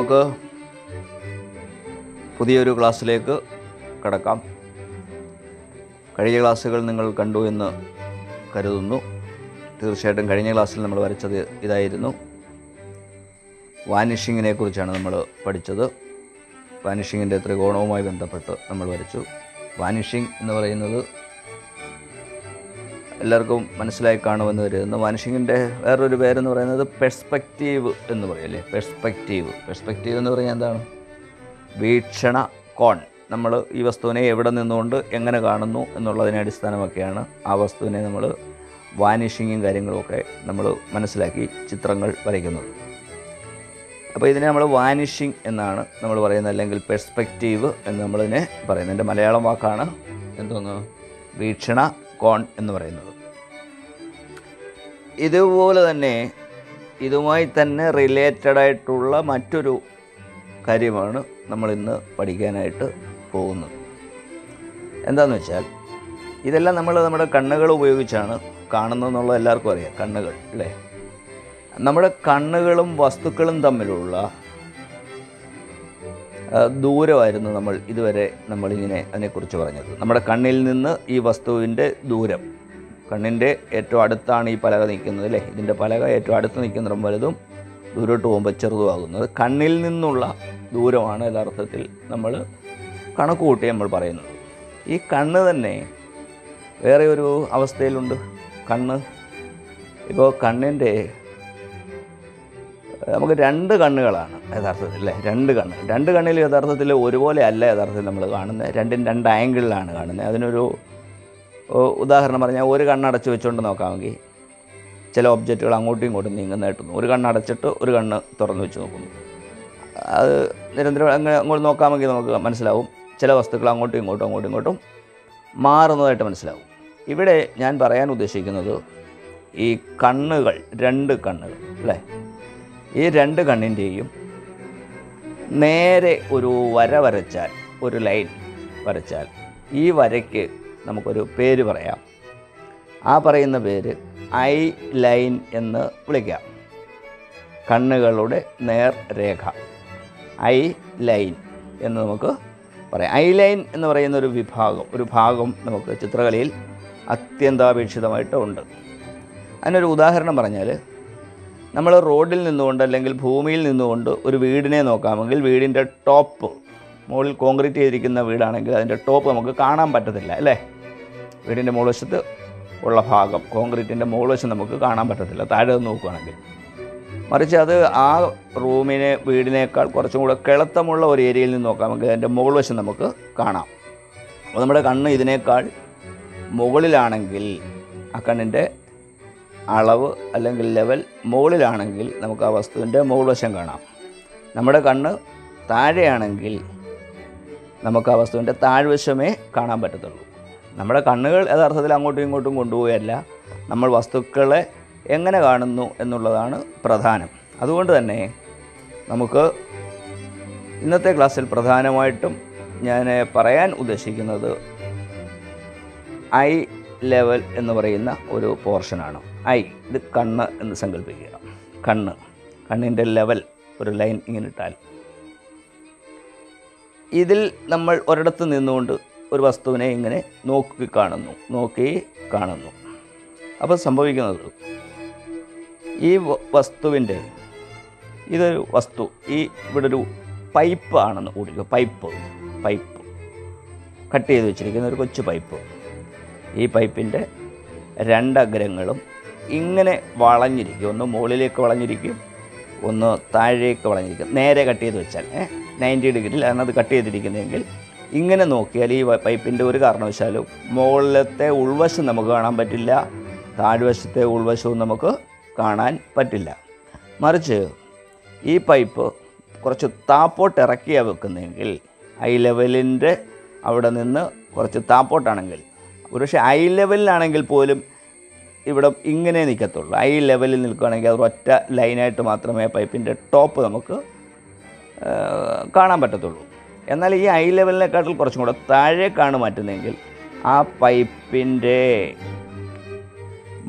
നമുക്ക് പുതിയൊരു ക്ലാസ്സിലേക്ക് കടക്കാം. കഴിഞ്ഞ ക്ലാസ്സുകൾ നിങ്ങൾ കണ്ടു എന്ന് കരുതുന്നു. തീർച്ചയായിട്ടും കഴിഞ്ഞ ക്ലാസ്സിൽ നമ്മൾ വരച്ചത് ഇതായിരുന്നു. വാനിഷിങ്ങിനെ കുറിച്ചാണ് നമ്മൾ പഠിച്ചത്. വാനിഷിങ്ങിൻ്റെ ത്രികോണവുമായി ബന്ധപ്പെട്ട് നമ്മൾ വരച്ചു. വാനിഷിങ് എന്ന് പറയുന്നത് എല്ലാവർക്കും മനസ്സിലായി കാണുമെന്ന് കരുതുന്നു. വാനിഷിങ്ങിൻ്റെ വേറൊരു പേരെന്ന് പറയുന്നത് പെർസ്പെക്റ്റീവ് എന്ന് പറയല്ലേ. പെർസ്പെക്റ്റീവ് എന്ന് പറഞ്ഞാൽ എന്താണ്? വീക്ഷണ കോൺ. നമ്മൾ ഈ വസ്തുവിനെ എവിടെ നിന്നുകൊണ്ട് എങ്ങനെ കാണുന്നു എന്നുള്ളതിനെ അടിസ്ഥാനമാക്കിയാണ് ആ വസ്തുവിനെ നമ്മൾ വാനിഷിങ്ങും കാര്യങ്ങളുമൊക്കെ നമ്മൾ മനസ്സിലാക്കി ചിത്രങ്ങൾ വരയ്ക്കുന്നത്. അപ്പോൾ ഇതിനെ നമ്മൾ വാനിഷിങ് എന്നാണ് നമ്മൾ പറയുന്നത്, അല്ലെങ്കിൽ പെർസ്പെക്റ്റീവ് എന്ന് നമ്മളിതിനെ പറയുന്നത്. എൻ്റെ മലയാളം വാക്കാണ് എന്തോന്ന്, വീക്ഷണ കോൺ എന്ന് പറയുന്നത്. ഇതുപോലെ തന്നെ ഇതുമായി തന്നെ റിലേറ്റഡ് ആയിട്ടുള്ള മറ്റൊരു കാര്യമാണ് നമ്മളിന്ന് പഠിക്കാനായിട്ട് പോകുന്നത്. എന്താണെന്ന് വെച്ചാൽ, ഇതെല്ലാം നമ്മൾ നമ്മുടെ കണ്ണുകൾ ഉപയോഗിച്ചാണ് കാണുന്നതെന്നുള്ളത് എല്ലാവർക്കും അറിയാം. കണ്ണുകൾ അല്ലേ, നമ്മുടെ കണ്ണുകളും വസ്തുക്കളും തമ്മിലുള്ള ദൂരമായിരുന്നു നമ്മൾ ഇതുവരെ നമ്മളിങ്ങനെ അതിനെക്കുറിച്ച് പറഞ്ഞത്. നമ്മുടെ കണ്ണിൽ നിന്ന് ഈ വസ്തുവിൻ്റെ ദൂരം, കണ്ണിൻ്റെ ഏറ്റവും അടുത്താണ് ഈ പലക നിൽക്കുന്നത് അല്ലേ. ഇതിൻ്റെ പലക ഏറ്റവും അടുത്ത് നിൽക്കുന്നിടം വലുതും ദൂരോട്ട് പോകുമ്പോൾ ചെറുതുമാകുന്നത്. കണ്ണിൽ നിന്നുള്ള ദൂരമാണ് യഥാർത്ഥത്തിൽ നമ്മൾ കണക്ക് കൂട്ടി നമ്മൾ പറയുന്നത്. ഈ കണ്ണ് തന്നെ വേറെ ഒരു അവസ്ഥയിലുണ്ട്. കണ്ണ് ഇപ്പോൾ കണ്ണിൻ്റെ നമുക്ക് രണ്ട് കണ്ണുകളാണ് യഥാർത്ഥത്തിൽ അല്ലേ. രണ്ട് കണ്ണിൽ യഥാർത്ഥത്തിൽ ഒരുപോലെ അല്ല യഥാർത്ഥത്തിൽ നമ്മൾ കാണുന്നത്. രണ്ടും രണ്ട് ആംഗിളിലാണ് കാണുന്നത്. അതിനൊരു ഉദാഹരണം പറഞ്ഞാൽ, ഒരു കണ്ണടച്ച് വെച്ചുകൊണ്ട് നോക്കാമെങ്കിൽ ചില ഒബ്ജക്റ്റുകൾ അങ്ങോട്ടും ഇങ്ങോട്ടും നീങ്ങുന്നതായിട്ട് തോന്നും. ഒരു കണ്ണടച്ചിട്ട് ഒരു കണ്ണ് തുറന്നു വെച്ച് നോക്കുന്നു. അത് നിരന്തരം അങ്ങോട്ട് നോക്കാമെങ്കിൽ നമുക്ക് മനസ്സിലാവും ചില വസ്തുക്കൾ അങ്ങോട്ടും ഇങ്ങോട്ടും മാറുന്നതായിട്ട് മനസ്സിലാവും. ഇവിടെ ഞാൻ പറയാൻ ഉദ്ദേശിക്കുന്നത് ഈ കണ്ണുകൾ, രണ്ട് കണ്ണുകൾ അല്ലേ, ഈ രണ്ട് കണ്ണിൻ്റെയും നേരെ ഒരു വര വരച്ചാൽ, ഒരു ലൈൻ വരച്ചാൽ, ഈ വരയ്ക്ക് നമുക്കൊരു പേര് പറയാം. ആ പറയുന്ന പേര് ഐ ലൈൻ എന്ന് വിളിക്കാം. കണ്ണുകളുടെ നേർരേഖ, ഐ ലൈൻ എന്ന് നമുക്ക് പറയാം. ഐ ലൈൻ എന്ന് പറയുന്ന ഒരു ഭാഗം നമുക്ക് ചിത്രകലയിൽ അത്യന്താപേക്ഷിതമായിട്ട് ഉണ്ട്. അതിനൊരു ഉദാഹരണം പറഞ്ഞാൽ, നമ്മൾ റോഡിൽ നിന്നുകൊണ്ട് അല്ലെങ്കിൽ ഭൂമിയിൽ നിന്നുകൊണ്ട് ഒരു വീടിനെ നോക്കാമെങ്കിൽ വീടിൻ്റെ ടോപ്പ്, മുകളിൽ കോൺക്രീറ്റ് ചെയ്തിരിക്കുന്ന വീടാണെങ്കിൽ അതിൻ്റെ ടോപ്പ് നമുക്ക് കാണാൻ പറ്റത്തില്ല അല്ലേ. വീടിൻ്റെ മുകൾ വശത്ത് ഉള്ള ഭാഗം, കോൺക്രീറ്റിൻ്റെ മുകൾ വശം നമുക്ക് കാണാൻ പറ്റത്തില്ല താഴെ നിന്ന് നോക്കുകയാണെങ്കിൽ. മറിച്ച് അത് ആ വീടിനേക്കാൾ കുറച്ചും കൂടെ കിളത്തമുള്ള ഒരു ഏരിയയിൽ നിന്ന് നോക്കാമെങ്കിൽ അതിൻ്റെ മുകൾ വശം നമുക്ക് കാണാം. അപ്പോൾ നമ്മുടെ കണ്ണ് ഇതിനേക്കാൾ മുകളിലാണെങ്കിൽ, ആ കണ്ണിൻ്റെ അളവ് അല്ലെങ്കിൽ ലെവൽ മുകളിലാണെങ്കിൽ നമുക്ക് ആ വസ്തുവിൻ്റെ മുകൾ വശം കാണാം. നമ്മുടെ കണ്ണ് താഴെയാണെങ്കിൽ നമുക്ക് ആ വസ്തുവിൻ്റെ താഴ്വശമേ കാണാൻ പറ്റത്തുള്ളൂ. നമ്മുടെ കണ്ണുകൾ യഥാർത്ഥത്തിൽ അങ്ങോട്ടും ഇങ്ങോട്ടും കൊണ്ടുപോയല്ല, നമ്മൾ വസ്തുക്കളെ എങ്ങനെ കാണുന്നു എന്നുള്ളതാണ് പ്രധാനം. അതുകൊണ്ട് തന്നെ നമുക്ക് ഇന്നത്തെ ക്ലാസ്സിൽ പ്രധാനമായിട്ടും ഞാൻ പറയാൻ ഉദ്ദേശിക്കുന്നത് ഐ ലെവൽ എന്ന് പറയുന്ന ഒരു പോർഷനാണ്. ഐ, ഇത് കണ്ണ് എന്ന് സങ്കല്പിക്കുക. കണ്ണിൻ്റെ ലെവൽ ഒരു ലൈൻ ഇങ്ങനെ ഇട്ടാൽ, ഇതിൽ നമ്മൾ ഒരിടത്ത് നിന്നുകൊണ്ട് ഒരു വസ്തുവിനെ ഇങ്ങനെ നോക്കി കാണുന്നു. അപ്പോൾ സംഭവിക്കുന്നത്, ഈ വസ്തുവിൻ്റെ, ഇതൊരു വസ്തു, ഇവിടെ ഒരു പൈപ്പ് ആണെന്ന് കൂടിക്കുക. പൈപ്പ് കട്ട് ചെയ്ത് വെച്ചിരിക്കുന്ന ഒരു കൊച്ചു പൈപ്പ്. ഈ പൈപ്പിൻ്റെ രണ്ടഗ്രങ്ങളും ഇങ്ങനെ വളഞ്ഞിരിക്കും. ഒന്ന് മുകളിലേക്ക് വളഞ്ഞിരിക്കും, ഒന്ന് താഴേക്ക് വളഞ്ഞിരിക്കും. നേരെ കട്ട് ചെയ്ത് വെച്ചാൽ 90 ഡിഗ്രിയിൽ ആണ് അത് കട്ട് ചെയ്തിരിക്കുന്നതെങ്കിൽ ഇങ്ങനെ നോക്കിയാൽ ഈ പൈപ്പിൻ്റെ ഒരു കാരണവശാലും മുകളിലത്തെ ഉൾവശം നമുക്ക് കാണാൻ പറ്റില്ല, താഴ്വശത്തെ ഉൾവശവും നമുക്ക് കാണാൻ പറ്റില്ല. മറിച്ച് ഈ പൈപ്പ് കുറച്ച് താപ്പോട്ട് ഇറക്കിയാണ് വെക്കുന്നതെങ്കിൽ, ഐ ലെവലിൻ്റെ അവിടെ നിന്ന് കുറച്ച് താപ്പോട്ടാണെങ്കിൽ, ഒരുപക്ഷെ ഐ ലെവലിലാണെങ്കിൽ പോലും ഇവിടെ ഇങ്ങനെ നിൽക്കത്തുള്ളൂ. ഐ ലെവലിൽ നിൽക്കുകയാണെങ്കിൽ അത് ഒറ്റ ലൈനായിട്ട് മാത്രമേ പൈപ്പിൻ്റെ ടോപ്പ് നമുക്ക് കാണാൻ പറ്റത്തുള്ളൂ. എന്നാൽ ഈ ഐ ലെവലിനെക്കാട്ടിൽ കുറച്ചും കൂടെ താഴേക്കാണ് മാറ്റുന്നതെങ്കിൽ ആ പൈപ്പിൻ്റെ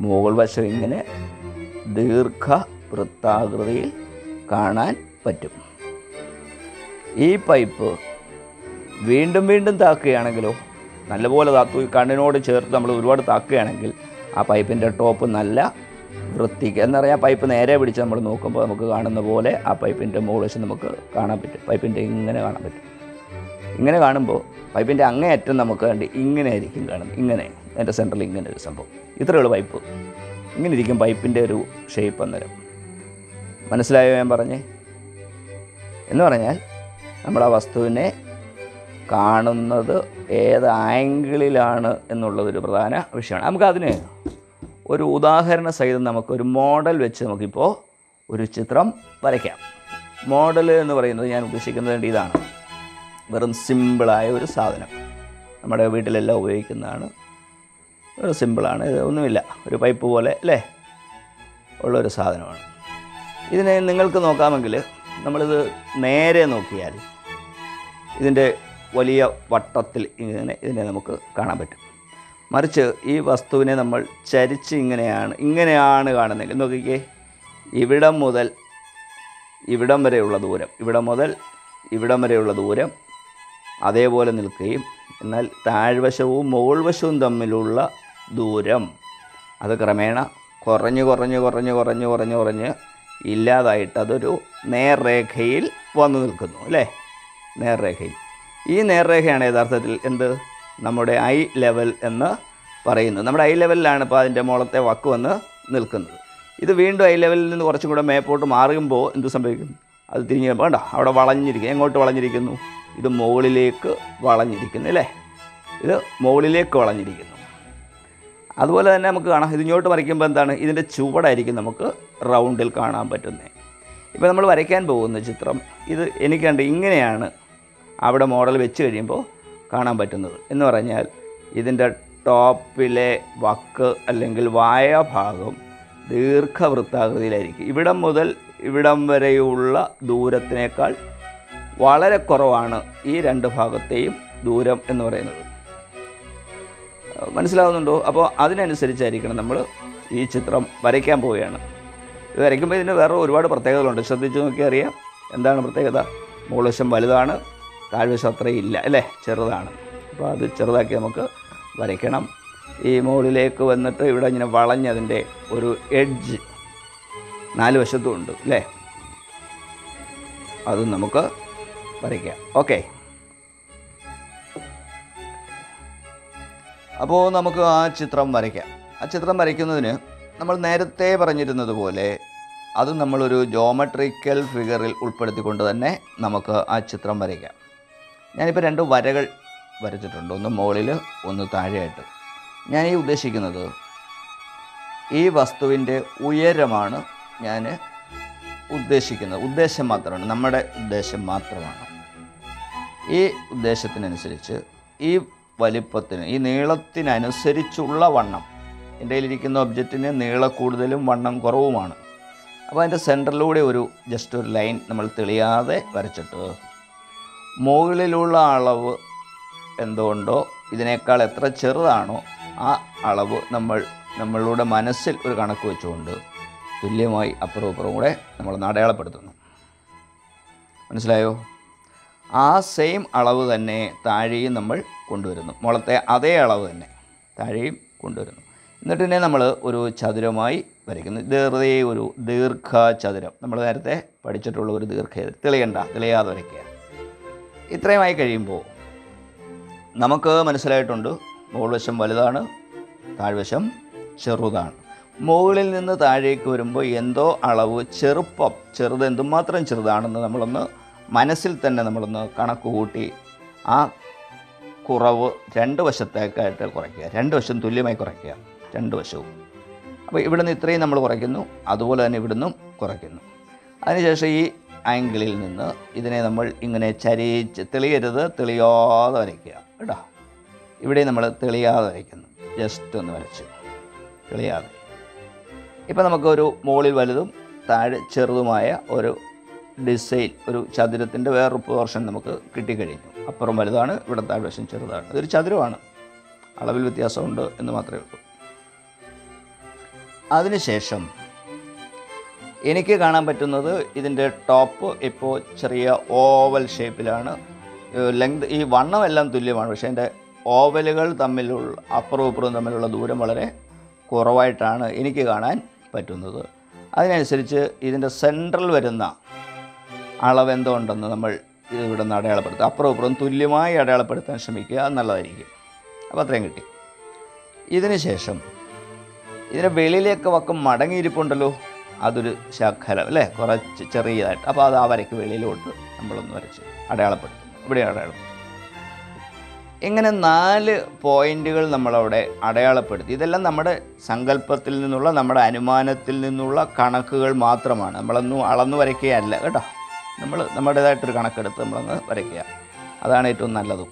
മുകൾ വശം ഇങ്ങനെ ദീർഘവൃത്താകൃതിയിൽ കാണാൻ പറ്റും. ഈ പൈപ്പ് വീണ്ടും വീണ്ടും താക്കുകയാണെങ്കിലോ, നല്ലപോലെ താത്തു കണ്ണിനോട് ചേർത്ത് നമ്മൾ ഒരുപാട് താക്കുകയാണെങ്കിൽ ആ പൈപ്പിൻ്റെ ടോപ്പ് നല്ല വൃത്തിക്ക് എന്ന് പറഞ്ഞാൽ പൈപ്പ് നേരെ പിടിച്ച് നമ്മൾ നോക്കുമ്പോൾ നമുക്ക് കാണുന്ന പോലെ ആ പൈപ്പിൻ്റെ മുകൾ വശം നമുക്ക് കാണാൻ പറ്റും. പൈപ്പിൻ്റെ ഇങ്ങനെ കാണാൻ പറ്റും. ഇങ്ങനെ കാണുമ്പോൾ പൈപ്പിൻ്റെ അങ്ങേയറ്റം നമുക്ക് കണ്ട് ഇങ്ങനെ ആയിരിക്കും കാണുന്നത്. ഇങ്ങനെ അതിൻ്റെ സെൻറ്ററിൽ ഇങ്ങനെ ഒരു സംഭവം. ഇത്രയേ ഉള്ളൂ പൈപ്പ്. ഇങ്ങനെ ഇരിക്കും പൈപ്പിൻ്റെ ഒരു ഷേപ്പ് അന്നേരം. മനസ്സിലായോ ഞാൻ പറഞ്ഞേ? എന്ന് പറഞ്ഞാൽ നമ്മൾ ആ വസ്തുവിനെ കാണുന്നത് ഏത് ആംഗിളിലാണ് എന്നുള്ളതൊരു പ്രധാന വിഷയമാണ്. നമുക്കതിന് ഒരു ഉദാഹരണ സഹിതം നമുക്കൊരു മോഡൽ വെച്ച് നമുക്കിപ്പോൾ ഒരു ചിത്രം വരയ്ക്കാം. മോഡൽ എന്ന് പറയുന്നത് ഞാൻ ഉദ്ദേശിക്കുന്നത് ഇതാണ്. വെറും സിമ്പിളായ ഒരു സാധനം, നമ്മുടെ വീട്ടിലെല്ലാം ഉപയോഗിക്കുന്നതാണ്. ഒരു സിമ്പിളാണ്, ഇത് ഒന്നുമില്ല, ഒരു പൈപ്പ് പോലെ അല്ലേ ഉള്ളൊരു സാധനമാണ്. ഇതിനെ നിങ്ങൾക്ക് നോക്കാമെങ്കിൽ നമ്മളിത് നേരെ നോക്കിയാൽ ഇതിൻ്റെ വലിയ വട്ടത്തിൽ ഇതിനെ നമുക്ക് കാണാൻ പറ്റും. മറിച്ച് ഈ വസ്തുവിനെ നമ്മൾ ചരിച്ച് ഇങ്ങനെയാണ് കാണുന്നതെങ്കിൽ നോക്കിക്കേ, ഇവിടം മുതൽ ഇവിടം വരെയുള്ള ദൂരം, ഇവിടം മുതൽ ഇവിടം വരെയുള്ള ദൂരം അതേപോലെ നിൽക്കുകയും എന്നാൽ താഴ്വശവും മുകൾ വശവും തമ്മിലുള്ള ദൂരം അത് ക്രമേണ കുറഞ്ഞ് ഇല്ലാതായിട്ട് അതൊരു നേർരേഖയിൽ വന്നു നിൽക്കുന്നു അല്ലേ? നേർരേഖയിൽ. ഈ നേർരേഖയാണ് യഥാർത്ഥത്തിൽ നമ്മുടെ ഐ ലെവൽ എന്ന് പറയുന്നത്. നമ്മുടെ ഐ ലെവലിലാണ് ഇപ്പോൾ അതിൻ്റെ മുകളത്തെ വക്ക് വന്ന് നിൽക്കുന്നത്. ഇത് വീണ്ടും ഐ ലെവലിൽ നിന്ന് കുറച്ചും കൂടെ മേപ്പോട്ട് മാറുമ്പോൾ എന്ത് സംഭവിക്കും? അത് തിരിഞ്ഞ് വേണ്ട, അവിടെ വളഞ്ഞിരിക്കും. എങ്ങോട്ട് വളഞ്ഞിരിക്കുന്നു? ഇത് മുകളിലേക്ക് വളഞ്ഞിരിക്കുന്നു അല്ലേ? ഇത് മുകളിലേക്ക് വളഞ്ഞിരിക്കുന്നു. അതുപോലെ തന്നെ നമുക്ക് കാണാം, ഇതിങ്ങോട്ട് വരയ്ക്കുമ്പോൾ എന്താണ്? ഇതിൻ്റെ ചുവടായിരിക്കും നമുക്ക് റൗണ്ടിൽ കാണാൻ പറ്റുന്നത്. ഇപ്പോൾ നമ്മൾ വരയ്ക്കാൻ പോകുന്ന ചിത്രം ഇത് എനിക്ക് കണ്ട് ഇങ്ങനെയാണ് അവിടെ മോഡൽ വെച്ച് കഴിയുമ്പോൾ കാണാൻ പറ്റുന്നത്. എന്ന് പറഞ്ഞാൽ ഇതിൻ്റെ ടോപ്പിലെ വക്ക് അല്ലെങ്കിൽ വായ ഭാഗം ദീർഘവൃത്താകൃതിയിലായിരിക്കും. ഇവിടം മുതൽ ഇവിടം വരെയുള്ള ദൂരത്തിനേക്കാൾ വളരെ കുറവാണ് ഈ രണ്ട് ഭാഗത്തെയും ദൂരം എന്ന് പറയുന്നത്. മനസ്സിലാവുന്നുണ്ടോ? അപ്പോൾ അതിനനുസരിച്ചായിരിക്കണം നമ്മൾ ഈ ചിത്രം വരയ്ക്കാൻ പോവുകയാണ്. ഇത് വരയ്ക്കുമ്പോൾ ഇതിന് വേറെ ഒരുപാട് പ്രത്യേകതകളുണ്ട്. ശ്രദ്ധിച്ച് നോക്കിയാൽ അറിയാം. എന്താണ് പ്രത്യേകത? മുകൾവശം വലുതാണ്, താഴ്വശം അത്രയും ഇല്ല അല്ലേ, ചെറുതാണ്. അപ്പോൾ അത് ചെറുതാക്കി നമുക്ക് വരയ്ക്കണം. ഈ മുകളിലേക്ക് വന്നിട്ട് ഇവിടെ ഇങ്ങനെ വളഞ്ഞതിൻ്റെ ഒരു എഡ്ജ് 4 വശത്തും ഉണ്ട് അല്ലേ? അതും നമുക്ക് വരയ്ക്കാം. ഓക്കെ, അപ്പോൾ നമുക്ക് ആ ചിത്രം വരയ്ക്കാം. ആ ചിത്രം വരയ്ക്കുന്നതിന് നമ്മൾ നേരത്തെ പറഞ്ഞിരുന്നത് പോലെ അത് നമ്മളൊരു ജോമെട്രിക്കൽ ഫിഗറിൽ ഉൾപ്പെടുത്തിക്കൊണ്ട് തന്നെ നമുക്ക് ആ ചിത്രം വരയ്ക്കാം. ഞാനിപ്പോൾ 2 വരകൾ വരച്ചിട്ടുണ്ട്, ഒന്ന് മുകളിൽ ഒന്ന് താഴെയായിട്ട്. ഞാൻ ഈ ഉദ്ദേശിക്കുന്നത് ഈ വസ്തുവിൻ്റെ ഉയരമാണ് ഞാൻ ഉദ്ദേശിക്കുന്നത്. ഉദ്ദേശം മാത്രമാണ്, നമ്മുടെ ഉദ്ദേശം മാത്രമാണ്. ഈ ഉദ്ദേശത്തിനനുസരിച്ച് ഈ വലിപ്പത്തിന്, ഈ നീളത്തിനനുസരിച്ചുള്ള വണ്ണം, എൻ്റെ കയ്യിലിരിക്കുന്ന ഒബ്ജക്റ്റിന് നീളം കൂടുതലും വണ്ണം കുറവുമാണ്. അപ്പോൾ അതിൻ്റെ സെൻറ്ററിലൂടെ ജസ്റ്റ് ഒരു ലൈൻ നമ്മൾ തെളിയാതെ വരച്ചിട്ട് മുകളിലുള്ള അളവ് എന്തുകൊണ്ടോ ഇതിനേക്കാൾ എത്ര ചെറുതാണോ ആ അളവ് നമ്മളുടെ മനസ്സിൽ ഒരു കണക്ക് വെച്ചുകൊണ്ട് തുല്യമായി അപ്പുറവും ഇപ്പുറവും കൂടെ നമ്മൾ അടയാളപ്പെടുത്തുന്നു. മനസ്സിലായോ? ആ സെയിം അളവ് തന്നെ താഴെയും നമ്മൾ കൊണ്ടുവരുന്നു. മുകളത്തെ അതേ അളവ് തന്നെ താഴെയും കൊണ്ടുവരുന്നു. എന്നിട്ട് തന്നെ നമ്മൾ ഒരു ചതുരമായി വരയ്ക്കുന്നു. വെറുതെ ഒരു ദീർഘചതുരം, നമ്മൾ നേരത്തെ പഠിച്ചിട്ടുള്ള ഒരു തെളിയാതെ വരയ്ക്കുക. ഇത്രയുമായി കഴിയുമ്പോൾ നമുക്ക് മനസ്സിലായിട്ടുണ്ട് മുകൾ വശം വലുതാണ്, താഴ്വശം ചെറുതാണ്. മുകളിൽ നിന്ന് താഴേക്ക് വരുമ്പോൾ എന്തോ അളവ് ചെറുത് എന്തുമാത്രം ചെറുതാണെന്ന് നമ്മളൊന്ന് മനസ്സിൽ തന്നെ നമ്മളൊന്ന് കണക്ക് കൂട്ടി ആ കുറവ് 2 വശത്തേക്കായിട്ട് കുറയ്ക്കുക. 2 വശം തുല്യമായി കുറയ്ക്കുക, 2 വശവും. അപ്പോൾ ഇവിടുന്ന് ഇത്രയും നമ്മൾ കുറയ്ക്കുന്നു, അതുപോലെ തന്നെ ഇവിടുന്നും കുറയ്ക്കുന്നു. അതിനുശേഷം ഈ ആംഗിളിൽ നിന്ന് ഇതിനെ നമ്മൾ ഇങ്ങനെ ചരിച്ച് തെളിയാതെ വരയ്ക്കുക കേട്ടോ. ഇവിടെ നമ്മൾ തെളിയാതെ വരയ്ക്കുന്നു, ജസ്റ്റ് ഒന്ന് വരച്ച് തെളിയാതെ. ഇപ്പം നമുക്കൊരു മുകളിൽ വലുതും താഴെ ചെറുതുമായ ഒരു ഡിസൈൻ, ഒരു ചതുരത്തിൻ്റെ വേറൊരു പോർഷൻ നമുക്ക് കിട്ടിക്കഴിഞ്ഞു. അപ്പുറം വലുതാണ്, ഇവിടെ താഴ്വശം ചെറുതാണ്. ഇതൊരു ചതുരമാണ്, അളവിൽ വ്യത്യാസമുണ്ട് എന്ന് മാത്രമേ ഉള്ളൂ. അതിനുശേഷം എനിക്ക് കാണാൻ പറ്റുന്നത് ഇതിൻ്റെ ടോപ്പ് ഇപ്പോൾ ചെറിയ ഓവൽ ഷേപ്പിലാണ്. ലെങ്ത് ഈ വണ്ണമെല്ലാം തുല്യമാണ്, പക്ഷേ എൻ്റെ ഓവലുകൾ തമ്മിലുള്ള അപ്പുറവും ഇപ്പുറവും തമ്മിലുള്ള ദൂരം വളരെ കുറവായിട്ടാണ് എനിക്ക് കാണാൻ പറ്റുന്നത്. അതിനനുസരിച്ച് ഇതിൻ്റെ സെൻട്രൽ വരുന്ന അളവ് എന്തുകൊണ്ടെന്ന് നമ്മൾ ഇവിടെ നിന്ന് അടയാളപ്പെടുത്തുക. അപ്പുറവും ഇപ്പുറവും തുല്യമായി അടയാളപ്പെടുത്താൻ ശ്രമിക്കുക, അത് നല്ലതായിരിക്കും. അപ്പോൾ അത്രയും കിട്ടി. ഇതിന് ശേഷം ഇതിൻ്റെ വെളിയിലേക്ക് വക്കം മടങ്ങിയിരിപ്പുണ്ടല്ലോ, അതൊരു ശകലം അല്ലേ, കുറച്ച് ചെറിയതായിട്ട്. അപ്പോൾ അത് ആ വരയ്ക്ക് വെളിയിലോട്ട് നമ്മളൊന്ന് വരച്ച് അടയാളപ്പെടുത്തുന്നു. ഇവിടെ അടയാളപ്പെടുത്തും. ഇങ്ങനെ 4 പോയിൻ്റുകൾ നമ്മളവിടെ അടയാളപ്പെടുത്തി. ഇതെല്ലാം നമ്മുടെ സങ്കല്പത്തിൽ നിന്നുള്ള, നമ്മുടെ അനുമാനത്തിൽ നിന്നുള്ള കണക്കുകൾ മാത്രമാണ്. നമ്മളൊന്നും അളന്നു വരയ്ക്കുകയല്ല കേട്ടോ. നമ്മുടേതായിട്ടൊരു കണക്കെടുത്ത് നമ്മളങ്ങ് വരയ്ക്കുക, അതാണ് ഏറ്റവും നല്ലതും.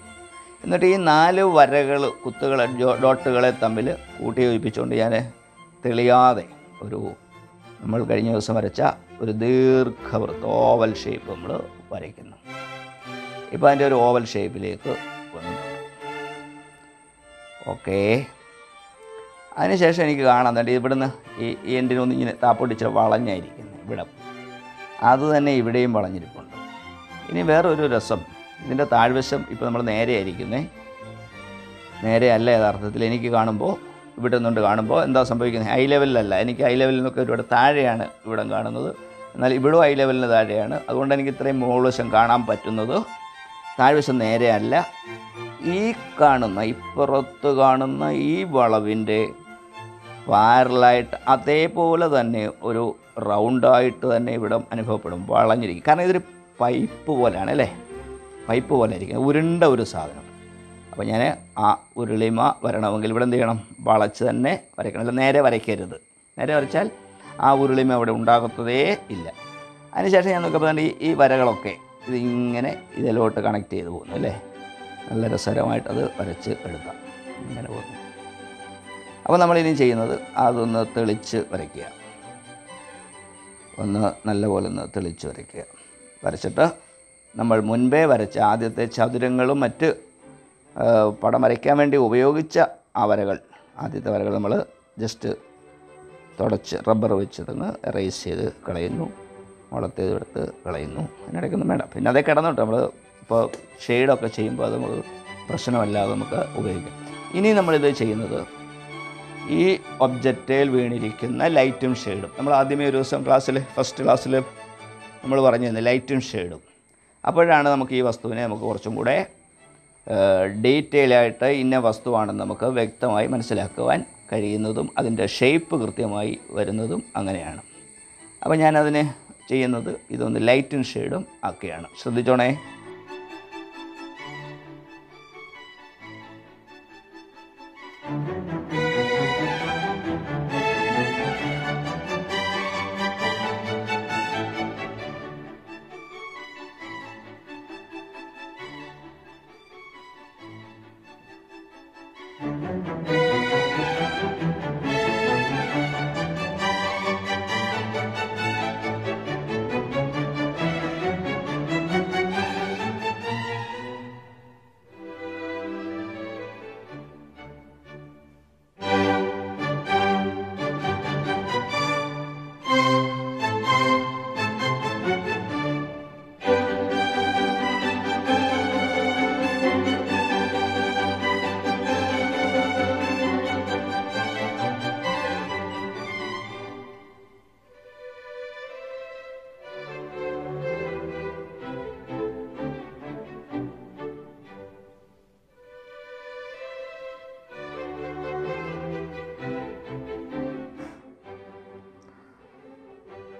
എന്നിട്ട് ഈ 4 വരകൾ, കുത്തുകൾ, ഡോട്ടുകളെ തമ്മിൽ കൂട്ടി യോജിപ്പിച്ചുകൊണ്ട് ഞാൻ തെളിയാതെ നമ്മൾ കഴിഞ്ഞ ദിവസം വരച്ച ഒരു ദീർഘവൃത്തം, ഓവൽ ഷേപ്പ് നമ്മൾ വരയ്ക്കുന്നു. ഇപ്പോൾ അതിൻ്റെ ഒരു ഓവൽ ഷേപ്പിലേക്ക് വന്നിട്ടുണ്ട്. ഓക്കേ. അതിനുശേഷം എനിക്ക് കാണാൻ വേണ്ടി ഇവിടുന്ന് ഈ എൻഡിനൊന്നും ഇങ്ങനെ താപ്പൊട്ടിച്ച് വളഞ്ഞായിരിക്കുന്നത് ഇവിടെ, അത് തന്നെ ഇവിടെയും വളഞ്ഞിരിപ്പുണ്ട്. ഇനി വേറൊരു രസം, ഇതിൻ്റെ താഴ്വശം ഇപ്പോൾ നമ്മൾ നേരെയായിരിക്കുന്നത്, നേരെ അല്ല യഥാർത്ഥത്തിൽ. എനിക്ക് കാണുമ്പോൾ ഇവിടെ നിന്നുകൊണ്ട് കാണുമ്പോൾ എന്താ സംഭവിക്കുന്നത്, ഐ ലെവലിലല്ല. എനിക്ക് ഐ ലെവലിൽ നിന്നൊക്കെ ഒരുപാട് താഴെയാണ് ഇവിടെ കാണുന്നത്, എന്നാൽ ഇവിടും ഐ ലെവലിന് താഴെയാണ്. അതുകൊണ്ട് എനിക്ക് ഇത്രയും മുകൾവശം കാണാൻ പറ്റുന്നത്. താഴ്വശം നേരെയല്ല. ഈ കാണുന്ന, ഇപ്പുറത്ത് കാണുന്ന ഈ വളവിൻ്റെ പാരലായിട്ട് അതേപോലെ തന്നെ ഒരു റൗണ്ടായിട്ട് തന്നെ ഇവിടെ അനുഭവപ്പെടും, വളഞ്ഞിരിക്കും. കാരണം ഇതൊരു പൈപ്പ് പോലെയാണ് അല്ലേ, പൈപ്പ് പോലെ ഇരിക്കുന്നത്, ഉരുണ്ട ഒരു സാധനം. അപ്പോൾ ഞാൻ ആ ഉരുളിമ വരണമെങ്കിൽ ഇവിടെ എന്ത് ചെയ്യണം, വളച്ച് തന്നെ വരയ്ക്കണം. അല്ല നേരെ വരയ്ക്കരുത്. നേരെ വരച്ചാൽ ആ ഉരുളിമ അവിടെ ഉണ്ടാകത്തതേ ഇല്ല. അതിനുശേഷം ഞാൻ നോക്കുമ്പോൾ ഈ വരകളൊക്കെ ഇതിങ്ങനെ ഇതിലോട്ട് കണക്ട് ചെയ്ത് പോകുന്നു അല്ലേ. നല്ല രസകരമായിട്ടത് വരച്ച് എടുക്കാം. ഇങ്ങനെ പോകുന്നു. അപ്പോൾ നമ്മളിനി ചെയ്യുന്നത് അതൊന്ന് തെളിച്ച് വരയ്ക്കുക. നല്ലപോലെ ഒന്ന് തെളിച്ച് വരയ്ക്കുക. വരച്ചിട്ട് നമ്മൾ മുൻപേ വരച്ച ആദ്യത്തെ ചതുരങ്ങളും മറ്റ് പടം വരയ്ക്കാൻ വേണ്ടി ഉപയോഗിച്ച ആ വരകൾ, ആദ്യത്തെ വരകൾ നമ്മൾ ജസ്റ്റ് തുടച്ച് റബ്ബർ വെച്ചിട്ടൊന്ന് എറേസ് ചെയ്ത് കളയുന്നു. മുളത്തേത് എടുത്ത് കളയുന്നു. അതിനിടയ്ക്കൊന്നും വേണ്ട. പിന്നെ അതേ കിടന്നോട്ട് നമ്മൾ ഇപ്പോൾ ഷെയ്ഡൊക്കെ ചെയ്യുമ്പോൾ അത് നമുക്ക് പ്രശ്നമല്ലാതെ നമുക്ക് ഉപയോഗിക്കാം. ഇനി നമ്മളിത് ചെയ്യുന്നത് ഈ ഒബ്ജക്റ്റിൽ വീണിരിക്കുന്ന ലൈറ്റും ഷെയ്ഡും, നമ്മൾ ആദ്യമേ ഒരു ദിവസം ഫസ്റ്റ് ക്ലാസ്സിൽ നമ്മൾ പറഞ്ഞിരുന്നു ലൈറ്റും ഷെയ്ഡും. അപ്പോഴാണ് നമുക്ക് ഈ വസ്തുവിനെ നമുക്ക് കുറച്ചും കൂടെ ഡീറ്റെയിലായിട്ട് ഇന്ന വസ്തുവാണെന്ന് നമുക്ക് വ്യക്തമായി മനസ്സിലാക്കുവാൻ കഴിയുന്നതും അതിൻ്റെ ഷേപ്പ് കൃത്യമായി വരുന്നതും അങ്ങനെയാണ്. അപ്പോൾ ഞാനതിന് ചെയ്യുന്നത് ഇതൊന്ന് ലൈറ്റും ഷെയ്ഡും ആക്കുകയാണ്. ശ്രദ്ധിച്ചോണേ.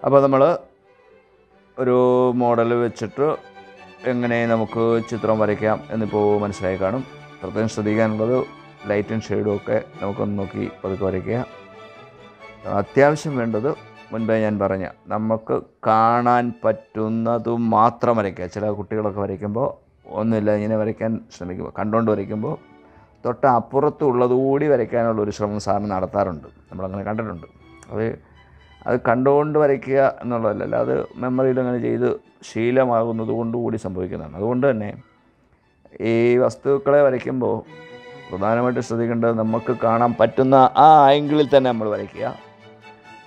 അപ്പോൾ നമ്മൾ ഒരു മോഡൽ വെച്ചിട്ട് എങ്ങനെ നമുക്ക് ചിത്രം വരയ്ക്കാം എന്നിപ്പോൾ മനസ്സിലായി കാണും. പ്രത്യേകം ശ്രദ്ധിക്കാനുള്ളത് ലൈറ്റും ഷെയ്ഡും ഒക്കെ നമുക്കൊന്ന് നോക്കി പതുക്കെ വരയ്ക്കുക. അത്യാവശ്യം വേണ്ടത് മുൻപേ ഞാൻ പറഞ്ഞ നമുക്ക് കാണാൻ പറ്റുന്നതും മാത്രം വരയ്ക്കുക. ചില കുട്ടികളൊക്കെ വരയ്ക്കുമ്പോൾ ഒന്നുമില്ല ഇങ്ങനെ വരയ്ക്കാൻ ശ്രമിക്കുമ്പോൾ, കണ്ടുകൊണ്ട് വരയ്ക്കുമ്പോൾ തൊട്ട് അപ്പുറത്തുള്ളതുകൂടി വരയ്ക്കാനുള്ളൊരു ശ്രമം സാറിന് നടത്താറുണ്ട്. നമ്മളങ്ങനെ കണ്ടിട്ടുണ്ട്. അത് കണ്ടുകൊണ്ട് വരയ്ക്കുക എന്നുള്ളതല്ല, അത് മെമ്മറിയിൽ അങ്ങനെ ചെയ്ത് ശീലമാകുന്നത് കൊണ്ടുകൂടി സംഭവിക്കുന്നതാണ്. അതുകൊണ്ട് തന്നെ ഈ വസ്തുക്കളെ വരയ്ക്കുമ്പോൾ പ്രധാനമായിട്ട് ശ്രദ്ധിക്കേണ്ടത് നമുക്ക് കാണാൻ പറ്റുന്ന ആ ആംഗിളിൽ തന്നെ നമ്മൾ വരയ്ക്കുക.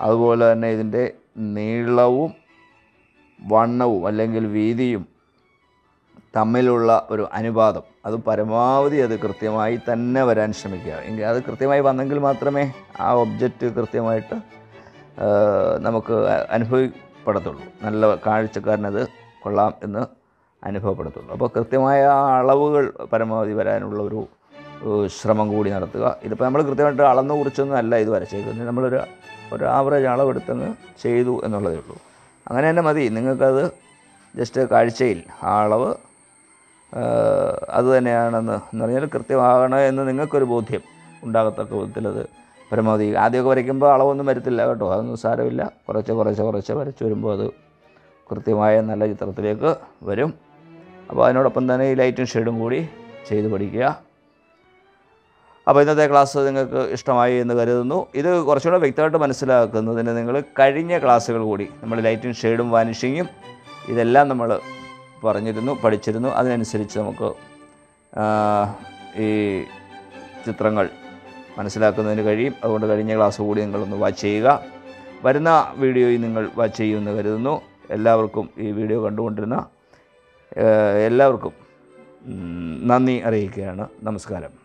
അതുപോലെ തന്നെ ഇതിൻ്റെ നീളവും വണ്ണവും അല്ലെങ്കിൽ വീതിയും തമ്മിലുള്ള ഒരു അനുപാതം അത് പരമാവധി അത് കൃത്യമായി തന്നെ വരാൻ ശ്രമിക്കുക. എങ്കിൽ അത് കൃത്യമായി വന്നെങ്കിൽ മാത്രമേ ആ ഒബ്ജക്റ്റ് കൃത്യമായിട്ട് നമുക്ക് അനുഭവപ്പെടത്തുള്ളൂ. നല്ല കാഴ്ചക്കാരനത് കൊള്ളാം എന്ന് അനുഭവപ്പെടത്തുള്ളൂ. അപ്പോൾ കൃത്യമായ ആ അളവുകൾ പരമാവധി വരാനുള്ള ഒരു ശ്രമം കൂടി നടത്തുക. ഇതിപ്പോൾ നമ്മൾ കൃത്യമായിട്ട് അളന്നു കുറിച്ചൊന്നും അല്ല ഇത് വരച്ചേക്കുന്നത്. നമ്മളൊരു ആവറേജ് അളവെടുത്തങ്ങ് ചെയ്തു എന്നുള്ളതേ ഉള്ളൂ. അങ്ങനെ തന്നെ മതി. നിങ്ങൾക്കത് ജസ്റ്റ് കാഴ്ചയിൽ ആ അളവ് അത് തന്നെയാണെന്ന് പറഞ്ഞാൽ കൃത്യമാകണം എന്ന് നിങ്ങൾക്കൊരു ബോധ്യം ഉണ്ടാകത്തക്ക വിധത്തിലത് പരമാവധി. ആദ്യമൊക്കെ വരയ്ക്കുമ്പോൾ അളവൊന്നും വരത്തില്ല കേട്ടോ, അതൊന്നും സാരമില്ല. കുറച്ച് വരച്ച് വരുമ്പോൾ അത് കൃത്യമായ നല്ല ചിത്രത്തിലേക്ക് വരും. അപ്പോൾ അതിനോടൊപ്പം തന്നെ ഈ ലൈറ്റും ഷെയ്ഡും കൂടി ചെയ്ത് പഠിക്കുക. അപ്പോൾ ഇന്നത്തെ ക്ലാസ് നിങ്ങൾക്ക് ഇഷ്ടമായി എന്ന് കരുതുന്നു. ഇത് കുറച്ചുകൂടെ വ്യക്തമായിട്ട് മനസ്സിലാക്കുന്നതിന് നിങ്ങൾ കഴിഞ്ഞ ക്ലാസ്സുകൾ കൂടി നമ്മൾ ലൈറ്റും ഷെയ്ഡും വാനിഷിങ്ങും ഇതെല്ലാം നമ്മൾ പഠിച്ചിരുന്നു. അതിനനുസരിച്ച് നമുക്ക് ഈ ചിത്രങ്ങൾ മനസ്സിലാക്കുന്നതിന് കഴിയും. അതുകൊണ്ട് കഴിഞ്ഞ ക്ലാസ് കൂടി നിങ്ങളൊന്ന് വാച്ച് ചെയ്യുക. വരുന്ന വീഡിയോയിൽ നിങ്ങൾ വാച്ച് ചെയ്യുമെന്ന് കരുതുന്നു. എല്ലാവർക്കും ഈ വീഡിയോ കണ്ടുകൊണ്ടിരുന്ന എല്ലാവർക്കും നന്ദി അറിയിക്കുകയാണ്. നമസ്കാരം.